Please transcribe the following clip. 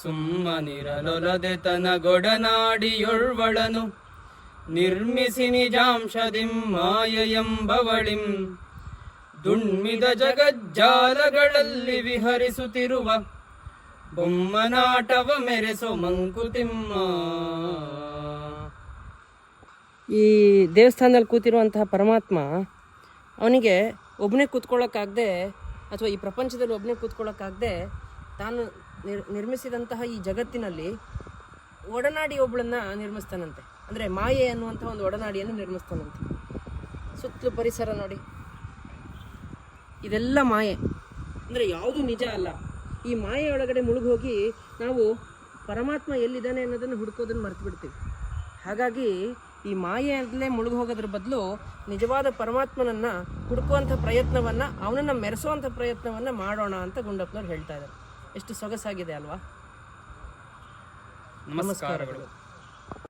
ಸುಮ್ಮನಿರಲೊಲದೆ ತನಗೊಡನಾಡಿಯೊಳ್ವಳನು ನಿರ್ಮಿಸಿ ನಿಜಾಂಶದಿಂ ಮಾಯೆಯೆಂಬವಳಿಂ ದುಣ್ಮಿದ ಜಗಜ್ಜಾಲಗಳಲ್ಲಿ ವಿಹರಿಸುತ್ತಿರುವ ಬೊಮ್ಮನಾಟವ ಮೆರೆಸೋ ಮಂಕುತಿಮ್ಮ. ಈ ದೇವಸ್ಥಾನದಲ್ಲಿ ಕೂತಿರುವಂತಹ ಪರಮಾತ್ಮ ಅವನಿಗೆ ಒಬ್ಬನೇ ಕೂತ್ಕೊಳ್ಳೋಕ್ಕಾಗದೆ ಅಥವಾ ಈ ಪ್ರಪಂಚದಲ್ಲಿ ಒಬ್ಬನೇ ಕೂತ್ಕೊಳ್ಳೋಕ್ಕಾಗದೆ ತಾನು ನಿರ್ಮಿಸಿದಂತಹ ಈ ಜಗತ್ತಿನಲ್ಲಿ ಒಡನಾಡಿ ಒಬ್ಬಳನ್ನು ನಿರ್ಮಿಸ್ತಾನಂತೆ. ಅಂದರೆ ಮಾಯೆ ಅನ್ನುವಂಥ ಒಂದು ಒಡನಾಡಿಯನ್ನು ನಿರ್ಮಿಸ್ತಾನಂತೆ. ಸುತ್ತಲೂ ಪರಿಸರ ನೋಡಿ, ಇದೆಲ್ಲ ಮಾಯೆ, ಅಂದರೆ ಯಾವುದು ನಿಜ ಅಲ್ಲ. ಈ ಮಾಯೆಯೊಳಗಡೆ ಮುಳುಗೋಗಿ ನಾವು ಪರಮಾತ್ಮ ಎಲ್ಲಿದ್ದಾನೆ ಅನ್ನೋದನ್ನು ಹುಡುಕೋದನ್ನು ಮರ್ತು ಬಿಡ್ತೀವಿ. ಹಾಗಾಗಿ ಈ ಮಾಯೆಯಲ್ಲೇ ಮುಳುಗಿ ಹೋಗೋದ್ರ ಬದಲು ನಿಜವಾದ ಪರಮಾತ್ಮನನ್ನು ಹುಡುಕುವಂಥ ಪ್ರಯತ್ನವನ್ನು, ಅವನನ್ನು ಮೆರೆಸುವಂಥ ಪ್ರಯತ್ನವನ್ನು ಮಾಡೋಣ ಅಂತ ಗುಂಡಪ್ಪನವ್ರು ಹೇಳ್ತಾ ಇದ್ದಾರೆ. ಎಷ್ಟು ಸೊಗಸಾಗಿದೆ ಅಲ್ವಾ? ನಮಸ್ಕಾರಗಳು.